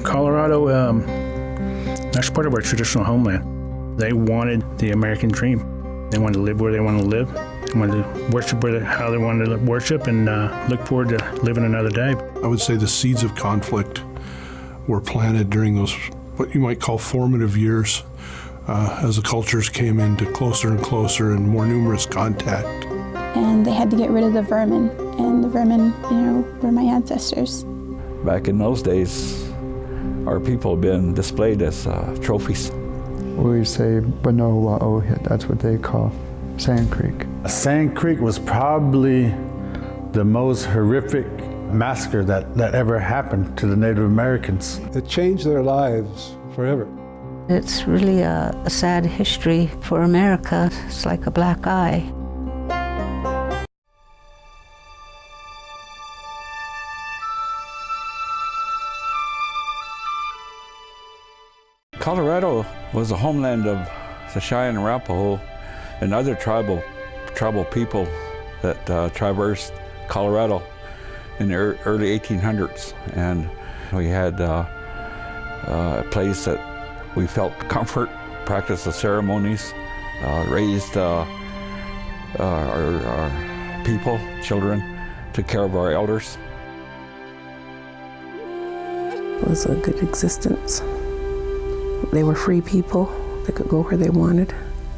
Colorado, that's part of our traditional homeland. They wanted the American dream. They wanted to live where they wanted to live. They wanted to worship how they wanted to worship and look forward to living another day. I would say the seeds of conflict were planted during those, what you might call formative years, as the cultures came into closer and closer and more numerous contact. And they had to get rid of the vermin, and the vermin, were my ancestors. Back in those days, our people have been displayed as trophies. We say Banoa Ohit, that's what they call Sand Creek. Sand Creek was probably the most horrific massacre that ever happened to the Native Americans. It changed their lives forever. It's really a sad history for America. It's like a black eye. Colorado was the homeland of the Cheyenne and Arapaho and other tribal people that traversed Colorado in the early 1800s. And we had a place that we felt comfort, practiced the ceremonies, raised our people, children, took care of our elders. It was a good existence. They were free people. They could go where they wanted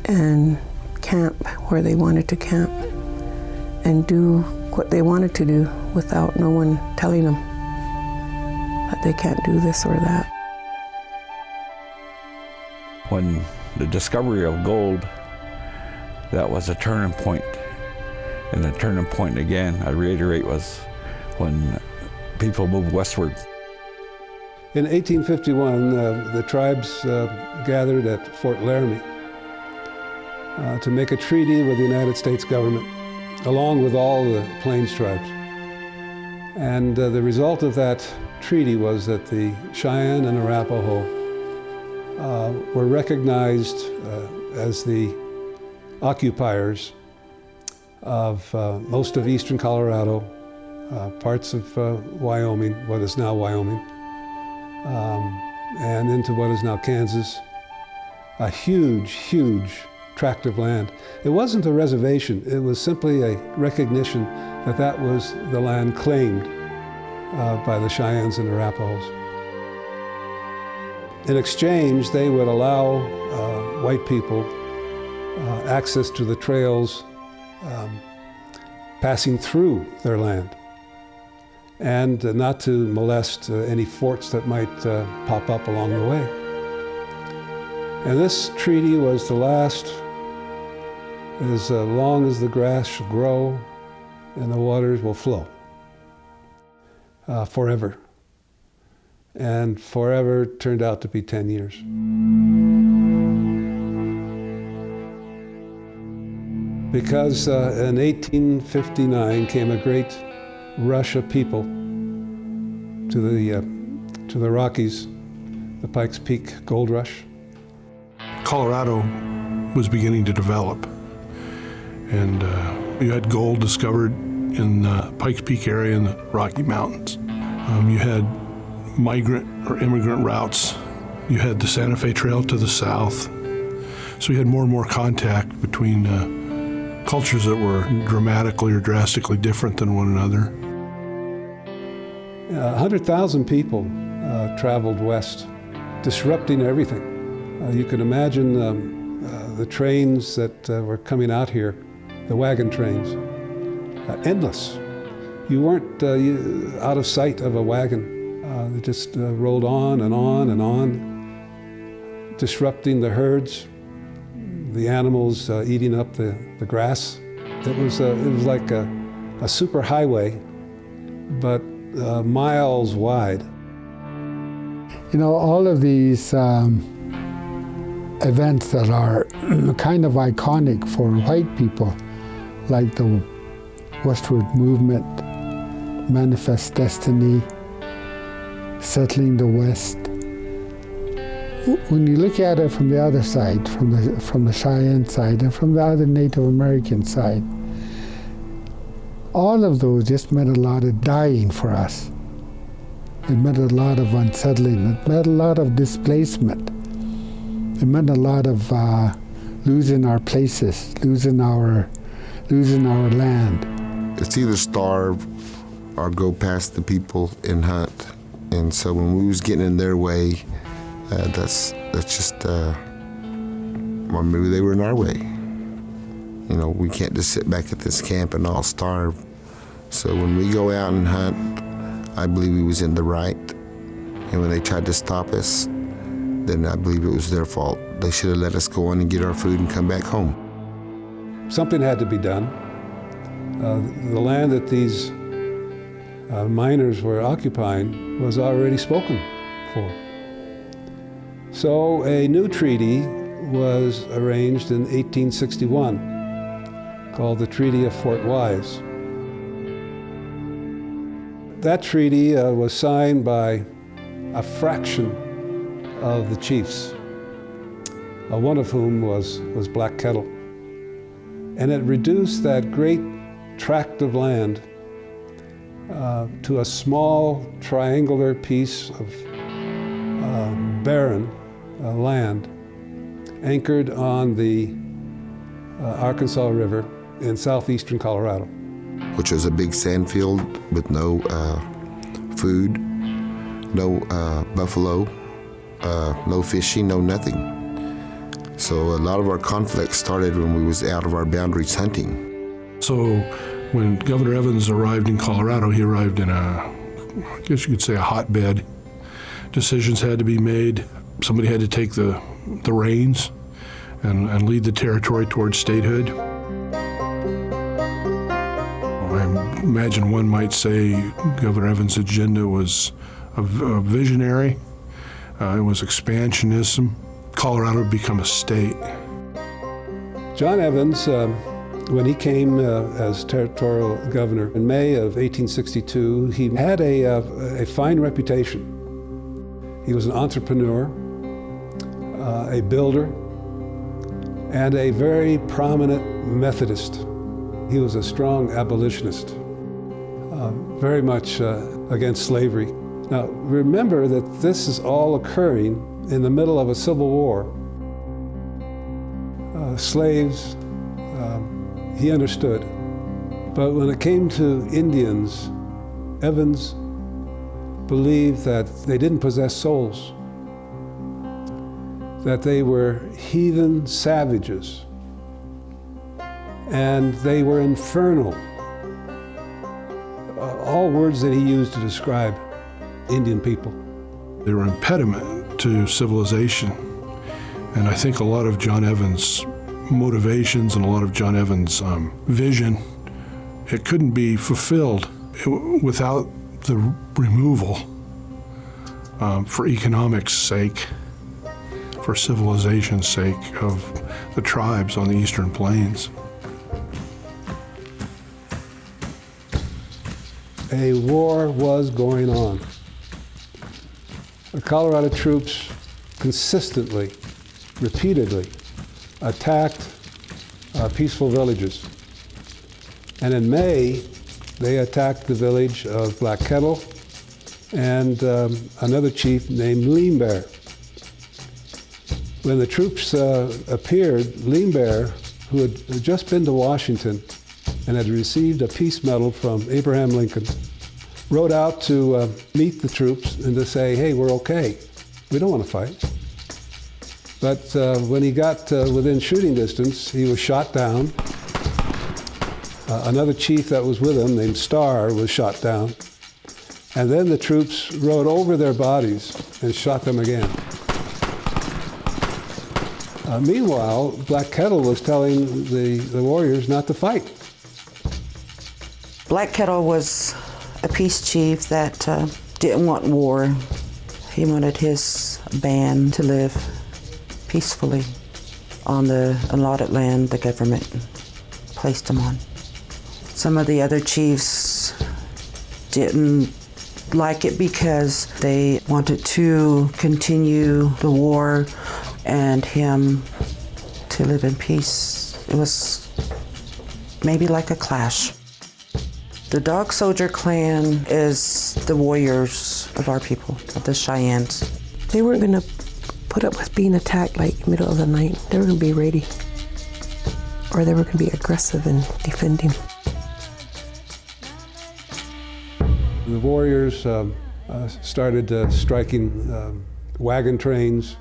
and camp where they wanted to camp and do what they wanted to do without no one telling them that they can't do this or that. When the discovery of gold, that was a turning point. And the turning point again, I reiterate, was when people moved westward. In 1851, the tribes gathered at Fort Laramie to make a treaty with the United States government, along with all the Plains tribes. And the result of that treaty was that the Cheyenne and Arapaho were recognized as the occupiers of most of eastern Colorado, parts of Wyoming, what is now Wyoming, and into what is now Kansas. A huge, huge tract of land. It wasn't a reservation, it was simply a recognition that that was the land claimed by the Cheyennes and Arapahos. In exchange, they would allow white people access to the trails passing through their land, and not to molest any forts that might pop up along the way. And this treaty was to last as long as the grass shall grow and the waters will flow, forever. And forever turned out to be 10 years. Because in 1859 came a great rush of people to the Rockies, the Pikes Peak Gold Rush. Colorado was beginning to develop, and you had gold discovered in the Pikes Peak area in the Rocky Mountains. You had migrant or immigrant routes. You had the Santa Fe Trail to the south. So you had more and more contact between cultures that were dramatically or drastically different than one another. 100,000 people traveled west, disrupting everything. You can imagine the trains that were coming out here, the wagon trains, endless. You weren't out of sight of a wagon. They just rolled on and on and on, disrupting the herds, the animals eating up the grass. It was like a super highway, but miles wide. You know, all of these events that are kind of iconic for white people, like the westward movement, Manifest Destiny, settling the West. When you look at it from the other side, from the Cheyenne side and from the other Native American side, all of those just meant a lot of dying for us. It meant a lot of unsettling. It meant a lot of displacement. It meant a lot of losing our places, losing our land. It's either starve or go past the people and hunt. And so when we was getting in their way, that's just, well, maybe they were in our way. You know, we can't just sit back at this camp and all starve. So when we go out and hunt, I believe we was in the right. And when they tried to stop us, then I believe it was their fault. They should have let us go on and get our food and come back home. Something had to be done. The land that these miners were occupying was already spoken for. So a new treaty was arranged in 1861 called the Treaty of Fort Wise. That treaty was signed by a fraction of the chiefs, one of whom was Black Kettle. And it reduced that great tract of land to a small triangular piece of barren land anchored on the Arkansas River in southeastern Colorado. Which was a big sand field with no food, no buffalo, no fishing, no nothing. So a lot of our conflicts started when we was out of our boundaries hunting. So when Governor Evans arrived in Colorado, he arrived in I guess you could say a hotbed. Decisions had to be made. Somebody had to take the reins and lead the territory towards statehood. I imagine one might say Governor Evans' agenda was a visionary. It was expansionism. Colorado would become a state. John Evans, when he came as territorial governor in May of 1862, he had a fine reputation. He was an entrepreneur, a builder, and a very prominent Methodist. He was a strong abolitionist, very much against slavery. Now, remember that this is all occurring in the middle of a civil war. Slaves, he understood. But when it came to Indians, Evans believed that they didn't possess souls, that they were heathen savages, and they were infernal. All words that he used to describe Indian people. They were an impediment to civilization. And I think a lot of John Evans' motivations and a lot of John Evans' vision, it couldn't be fulfilled without the removal, for economics' sake, for civilization's sake, of the tribes on the Eastern Plains. A war was going on. The Colorado troops consistently, repeatedly attacked peaceful villages. And in May, they attacked the village of Black Kettle and another chief named Lean Bear. When the troops appeared, Lean Bear, who had just been to Washington and had received a peace medal from Abraham Lincoln, rode out to meet the troops and to say, hey, we're okay. We don't want to fight. But when he got within shooting distance, he was shot down. Another chief that was with him, named Starr, was shot down. And then the troops rode over their bodies and shot them again. Meanwhile, Black Kettle was telling the warriors not to fight. Black Kettle was a peace chief that didn't want war. He wanted his band to live peacefully on the allotted land the government placed them on. Some of the other chiefs didn't like it because they wanted to continue the war and him to live in peace. It was maybe like a clash. The Dog Soldier clan is the warriors of our people, of the Cheyennes. They weren't going to put up with being attacked like middle of the night. They were going to be ready, or they were going to be aggressive in defending. The warriors started striking wagon trains,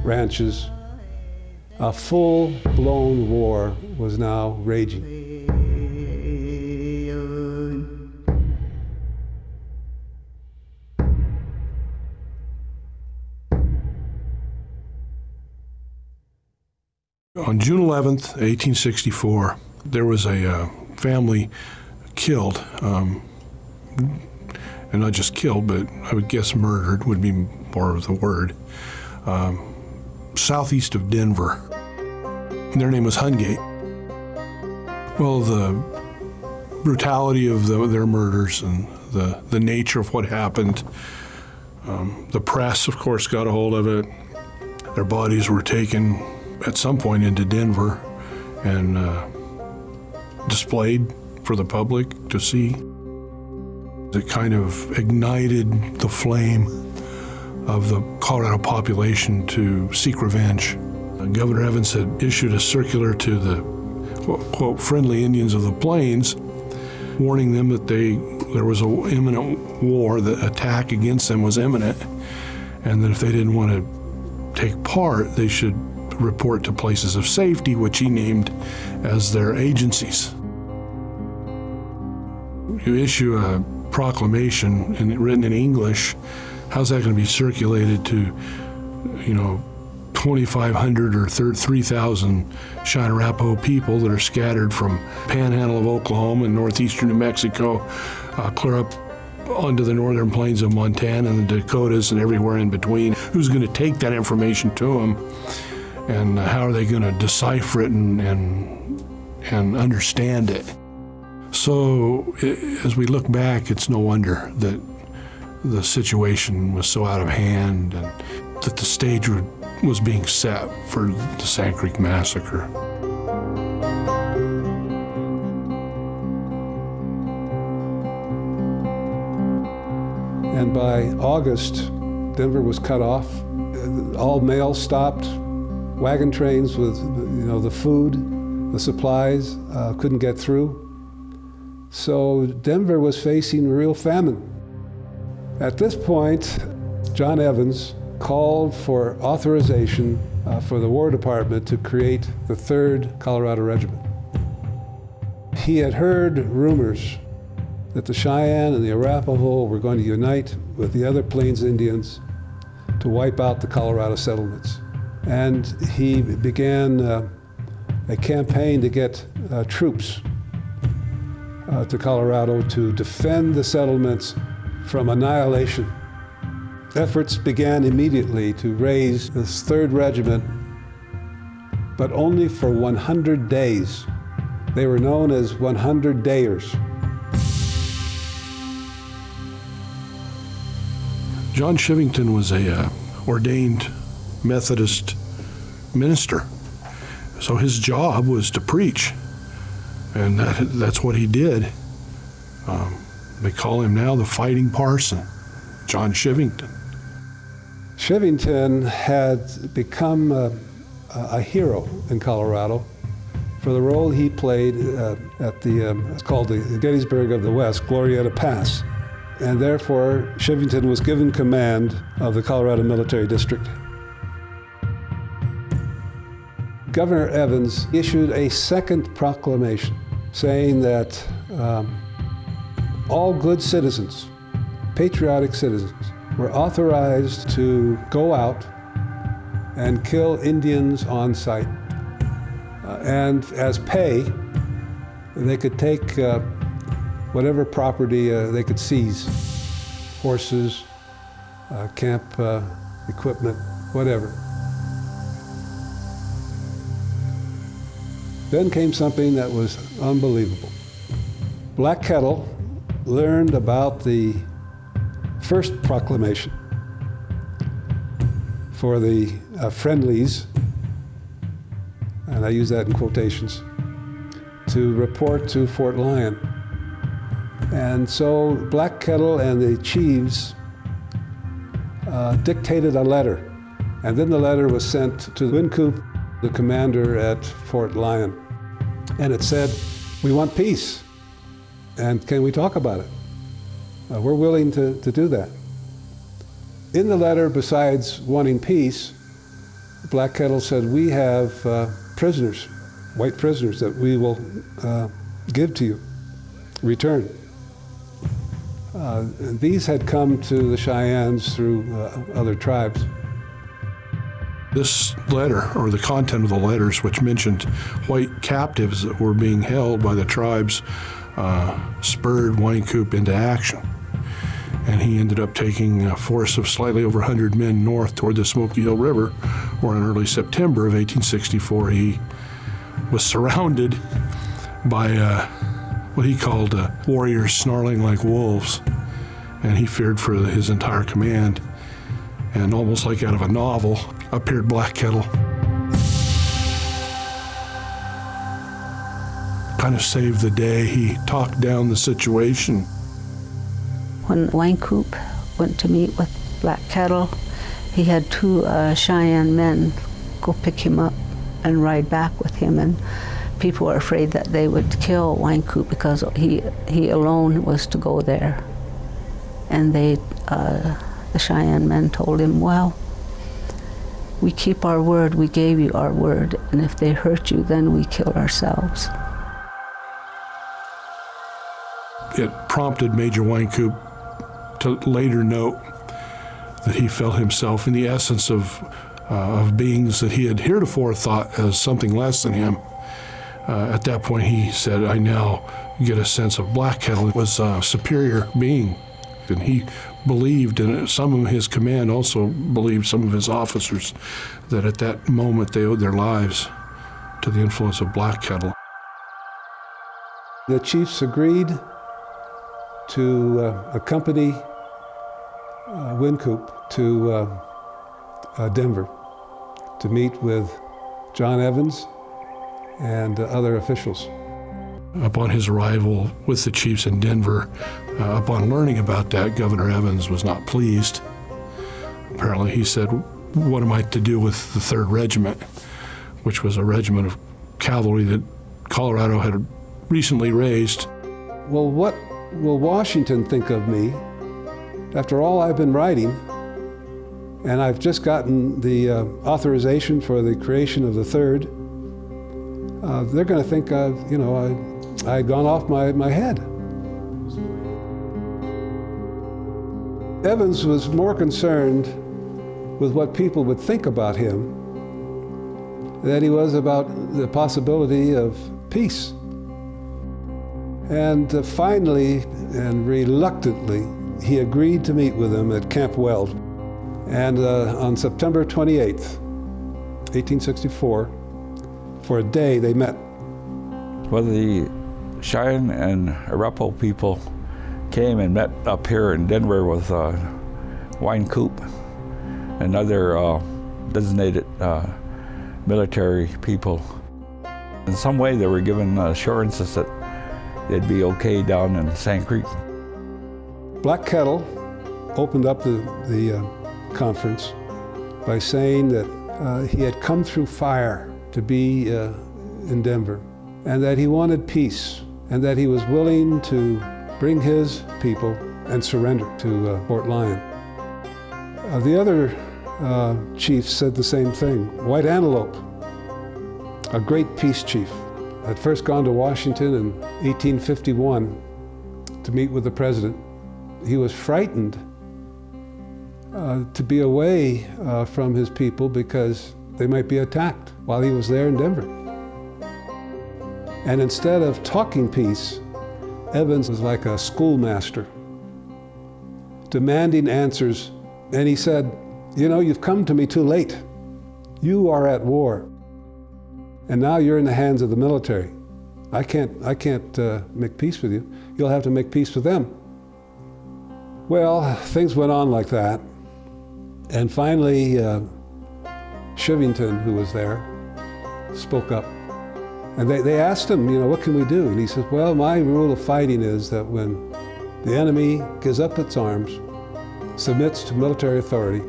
ranches. A full-blown war was now raging. On June 11th, 1864, there was a family killed, and not just killed, but I would guess murdered would be more of the word, southeast of Denver. Their name was Hungate. Well, the brutality of their murders and the nature of what happened, the press, of course, got a hold of it. Their bodies were taken at some point into Denver and displayed for the public to see. It kind of ignited the flame of the Colorado population to seek revenge. Governor Evans had issued a circular to the, quote, friendly Indians of the Plains, warning them that there was an imminent war, the attack against them was imminent, and that if they didn't want to take part, they should report to places of safety, which he named as their agencies. You issue a proclamation written in English, how's that going to be circulated to, 2,500 or 3,000 Cheyenne Arapaho people that are scattered from Panhandle of Oklahoma and northeastern New Mexico, clear up onto the northern plains of Montana and the Dakotas and everywhere in between? Who's going to take that information to them? And how are they going to decipher it and understand it? So as we look back, it's no wonder that the situation was so out of hand and that the stage was being set for the Sand Creek Massacre. And by August, Denver was cut off. All mail stopped. Wagon trains with, the food, the supplies, couldn't get through. So Denver was facing real famine. At this point, John Evans called for authorization for the War Department to create the 3rd Colorado Regiment. He had heard rumors that the Cheyenne and the Arapaho were going to unite with the other Plains Indians to wipe out the Colorado settlements. And he began a campaign to get troops to Colorado to defend the settlements from annihilation. Efforts began immediately to raise this 3rd Regiment, but only for 100 days. They were known as 100 Dayers. John Shivington was a ordained Methodist minister. So his job was to preach, and that's what he did. They call him now the Fighting Parson, John Shivington. Shivington had become a hero in Colorado for the role he played at it's called the Gettysburg of the West, Glorieta Pass. And therefore, Shivington was given command of the Colorado Military District. Governor Evans issued a second proclamation saying that all good citizens, patriotic citizens, were authorized to go out and kill Indians on sight. And as pay, they could take whatever property they could seize, horses, camp equipment, whatever. Then came something that was unbelievable. Black Kettle learned about the first proclamation for the friendlies, and I use that in quotations, to report to Fort Lyon. And so Black Kettle and the chiefs dictated a letter. And then the letter was sent to Wynkoop, the commander at Fort Lyon. And it said, "We want peace. And can we talk about it? We're willing to do that." In the letter, besides wanting peace, Black Kettle said, "We have prisoners, white prisoners, that we will give to you, return." And these had come to the Cheyennes through other tribes. This letter, or the content of the letters, which mentioned white captives that were being held by the tribes, spurred Wynkoop into action. And he ended up taking a force of slightly over 100 men north toward the Smoky Hill River, where in early September of 1864 he was surrounded by what he called warriors snarling like wolves, and he feared for his entire command. And almost like out of a novel, appeared Black Kettle. Kind of saved the day. He talked down the situation. When Wynkoop went to meet with Black Kettle, he had two Cheyenne men go pick him up and ride back with him, and people were afraid that they would kill Wynkoop because he alone was to go there. And the Cheyenne men told him, "Well, we keep our word, we gave you our word, and if they hurt you, then we kill ourselves." It prompted Major Wynkoop to later note that he felt himself in the essence of beings that he had heretofore thought as something less than him. At that point, he said, "I now get a sense of Black Kettle was a superior being." And he believed, and some of his command also believed, some of his officers, that at that moment they owed their lives to the influence of Black Kettle. The chiefs agreed to accompany Wynkoop to Denver to meet with John Evans and other officials. Upon his arrival with the chiefs in Denver, upon learning about that, Governor Evans was not pleased. Apparently he said, "What am I to do with the 3rd Regiment?" which was a regiment of cavalry that Colorado had recently raised. "Well, what will Washington think of me after all I've been writing, and I've just gotten the authorization for the creation of the 3rd? They're going to think I'd gone off my head." Evans was more concerned with what people would think about him than he was about the possibility of peace. And finally and reluctantly, he agreed to meet with him at Camp Weld. And on September 28th, 1864, for a day they met. Well, the Cheyenne and Arapaho people came and met up here in Denver with Wynkoop and other designated military people. In some way, they were given assurances that they'd be okay down in Sand Creek. Black Kettle opened up the conference by saying that he had come through fire to be in Denver, and that he wanted peace, and that he was willing to bring his people and surrender to Fort Lyon. The other chiefs said the same thing. White Antelope, a great peace chief, had first gone to Washington in 1851 to meet with the president. He was frightened to be away from his people because they might be attacked while he was there in Denver. And instead of talking peace, Evans was like a schoolmaster, demanding answers. And he said, "You've come to me too late. You are at war. And now you're in the hands of the military. I can't make peace with you. You'll have to make peace with them." Well, things went on like that. And finally, Shivington, who was there, spoke up. And they asked him, "What can we do?" And he said, "Well, my rule of fighting is that when the enemy gives up its arms, submits to military authority,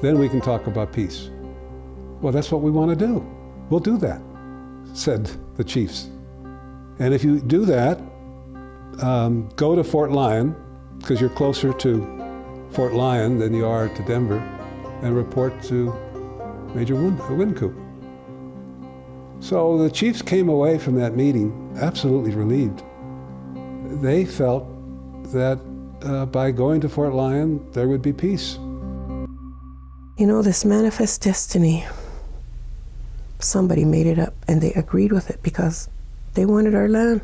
then we can talk about peace. Well, that's what we want to do. We'll do that, said the chiefs. And if you do that, go to Fort Lyon, because you're closer to Fort Lyon than you are to Denver, and report to Major Wynkoop. So the chiefs came away from that meeting absolutely relieved. They felt that by going to Fort Lyon, there would be peace. You know, this manifest destiny, somebody made it up and they agreed with it because they wanted our land.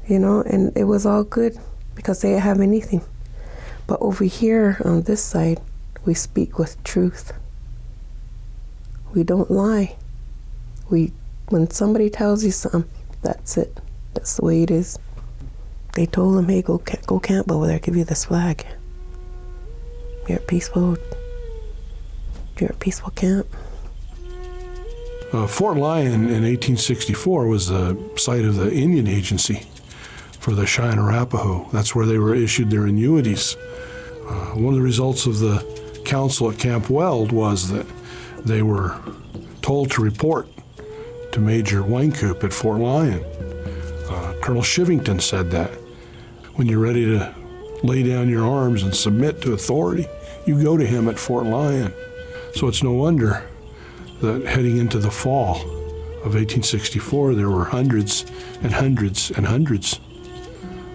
You know, and it was all good because they didn't have anything. But over here on this side, we speak with truth. We don't lie. When somebody tells you something, that's it. That's the way it is. They told them, hey, go camp over there, give you this flag. You're at peaceful camp. Fort Lyon in 1864 was the site of the Indian Agency for the Cheyenne Arapaho. That's where they were issued their annuities. One of the results of the council at Camp Weld was that they were told to report to Major Wynkoop at Fort Lyon. Colonel Shivington said that. When you're ready to lay down your arms and submit to authority, you go to him at Fort Lyon. So it's no wonder that heading into the fall of 1864, there were hundreds and hundreds and hundreds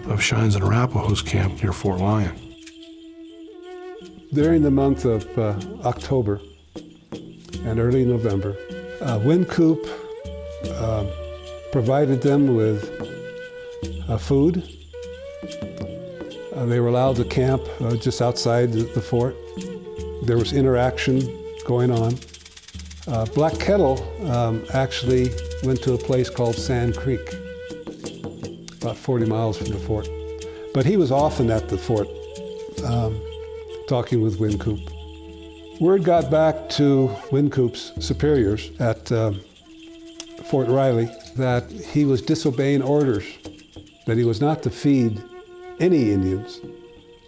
of Cheyennes and Arapahoes camped near Fort Lyon. During the month of October and early November, Wynkoop provided them with food. They were allowed to camp just outside the fort. There was interaction going on. Black Kettle actually went to a place called Sand Creek, about 40 miles from the fort. But he was often at the fort talking with Wynkoop. Word got back to Wynkoop's superiors at Fort Riley that he was disobeying orders, that he was not to feed any Indians,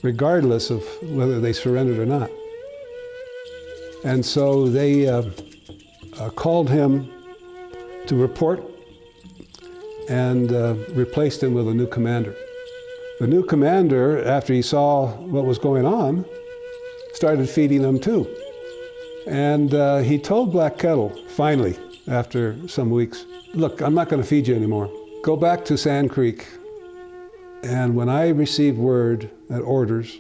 regardless of whether they surrendered or not. And so they called him to report and replaced him with a new commander. The new commander, after he saw what was going on, started feeding them too. And he told Black Kettle, finally, after some weeks, look, I'm not going to feed you anymore. Go back to Sand Creek, and when I receive word and orders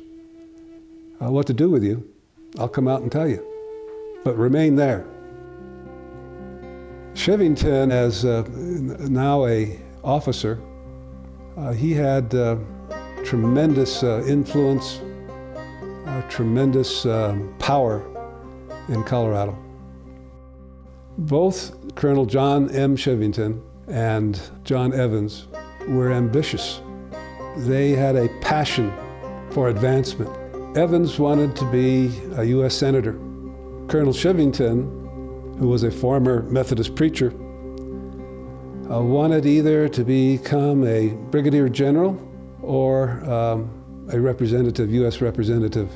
what to do with you, I'll come out and tell you. But remain there. Shivington, as now a officer, he had tremendous influence, tremendous power in Colorado. Both Colonel John M. Shivington and John Evans were ambitious. They had a passion for advancement. Evans wanted to be a U.S. Senator. Colonel Shivington, who was a former Methodist preacher, wanted either to become a brigadier general or a representative, U.S. representative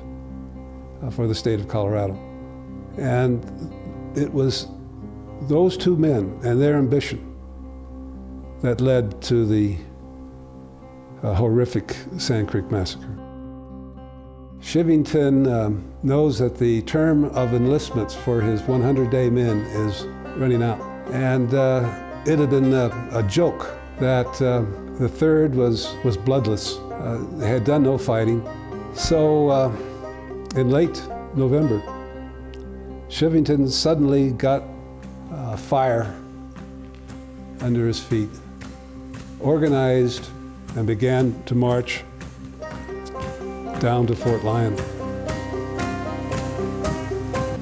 for the state of Colorado. And it was those two men and their ambition that led to the horrific Sand Creek massacre. Shivington knows that the term of enlistments for his 100-day men is running out. And it had been a joke that the third was bloodless. They had done no fighting. So in late November, Shivington suddenly got fire under his feet, organized and began to march down to Fort Lyon.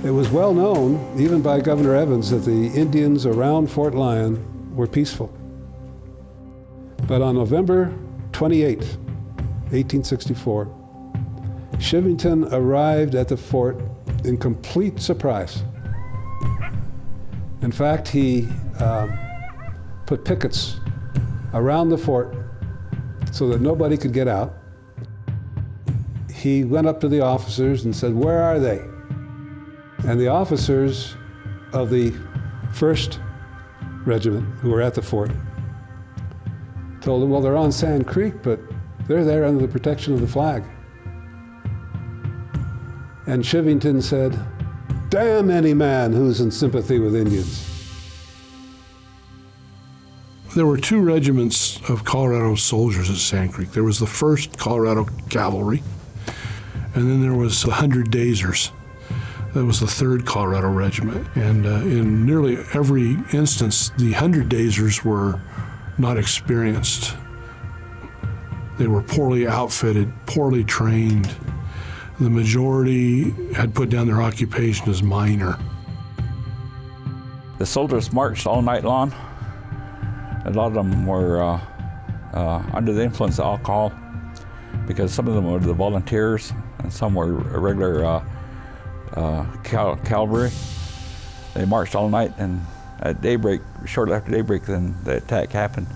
It was well known, even by Governor Evans, that the Indians around Fort Lyon were peaceful. But on November 28, 1864, Shivington arrived at the fort in complete surprise. In fact, he put pickets around the fort so that nobody could get out. He went up to the officers and said, "Where are they?" And the officers of the 1st Regiment, who were at the fort, told him, "Well, they're on Sand Creek, but they're there under the protection of the flag." And Chivington said, "Damn any man who's in sympathy with Indians." There were 2 regiments of Colorado soldiers at Sand Creek. There was the 1st Colorado Cavalry, and then there was the 100 Dazers. That was the 3rd Colorado Regiment. And in nearly every instance, the 100 Dazers were not experienced. They were poorly outfitted, poorly trained. The majority had put down their occupation as minor. The soldiers marched all night long. A lot of them were under the influence of alcohol, because some of them were the volunteers and some were regular cavalry. They marched all night, and at daybreak, shortly after daybreak, then the attack happened.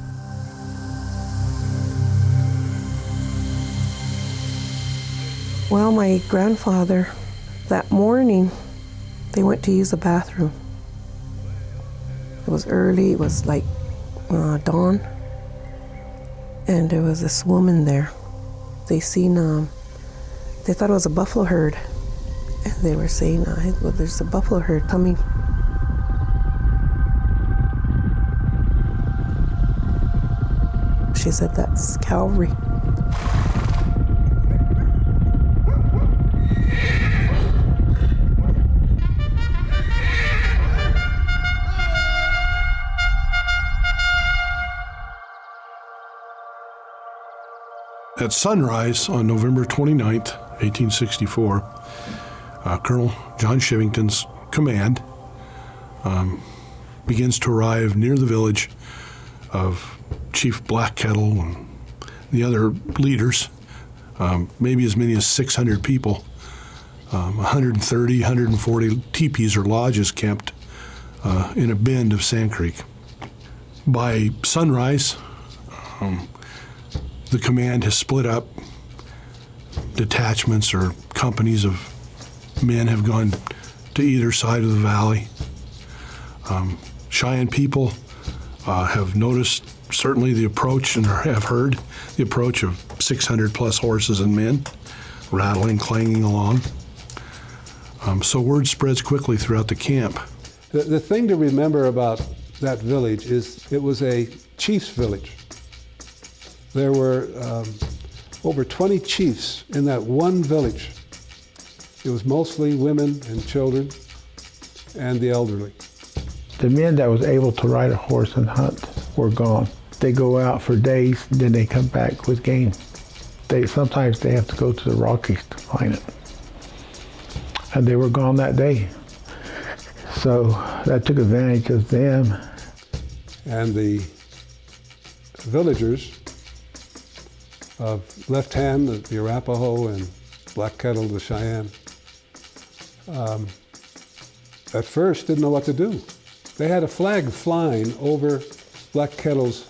Well, my grandfather, that morning, they went to use the bathroom. It was early, it was like dawn, and there was this woman there. They seen, they thought it was a buffalo herd, and they were saying, well, there's a buffalo herd coming. She said, "That's cavalry." At sunrise on November 29th, 1864, Colonel John Chivington's command begins to arrive near the village of Chief Black Kettle and the other leaders, maybe as many as 600 people, 130, 140 teepees or lodges camped in a bend of Sand Creek. By sunrise, the command has split up. Detachments or companies of men have gone to either side of the valley. Cheyenne people have noticed certainly the approach and have heard the approach of 600 plus horses and men rattling, clanging along. So word spreads quickly throughout the camp. The thing to remember about that village is it was a chief's village. There were over 20 chiefs in that one village. It was mostly women and children and the elderly. The men that was able to ride a horse and hunt were gone. They go out for days, then they come back with game. Sometimes they have to go to the Rockies to find it. And they were gone that day. So that took advantage of them. And the villagers of Left Hand, the Arapaho, and Black Kettle, the Cheyenne, at first didn't know what to do. They had a flag flying over Black Kettle's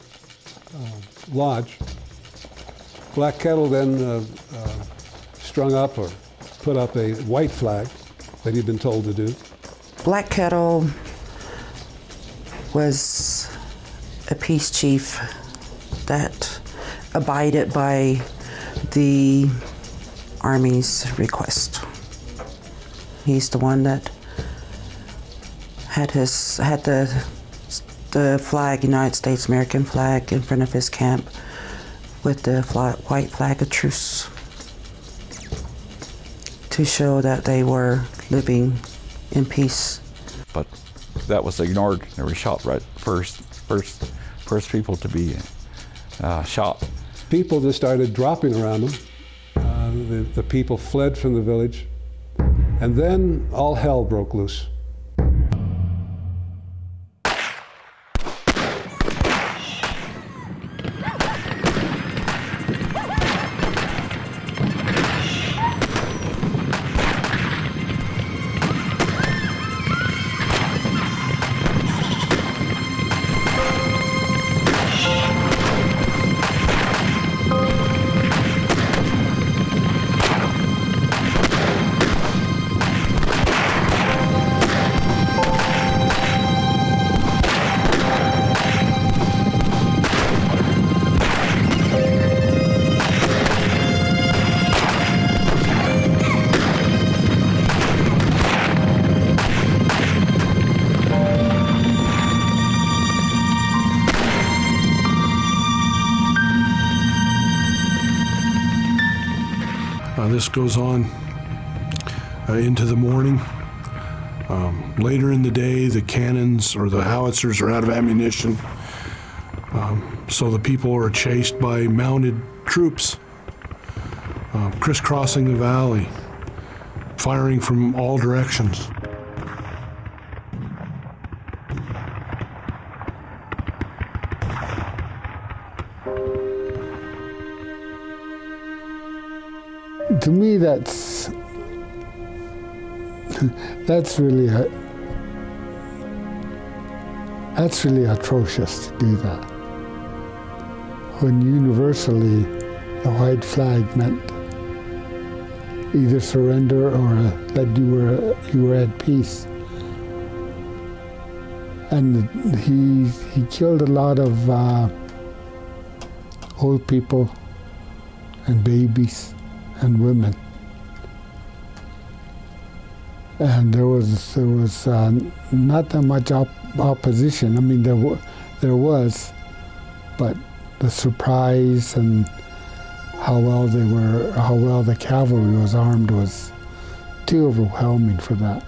lodge. Black Kettle then strung up or put up a white flag that he'd been told to do. Black Kettle was a peace chief that abided by the Army's request. He's the one that had the flag, United States American flag, in front of his camp with the white flag of truce to show that they were living in peace. But that was ignored. They were shot right first people to be shot. People just started dropping around them. The people fled from the village, and then all hell broke loose. this goes on into the morning. Later in the day, the cannons or the howitzers are out of ammunition. So the people are chased by mounted troops, crisscrossing the valley, firing from all directions. To me, that's really atrocious to do that. When universally the white flag meant either surrender or that you were at peace. And he killed a lot of old people and babies and women. And there was not that much opposition. I mean, there was, but the surprise and how well the cavalry was armed was too overwhelming for that.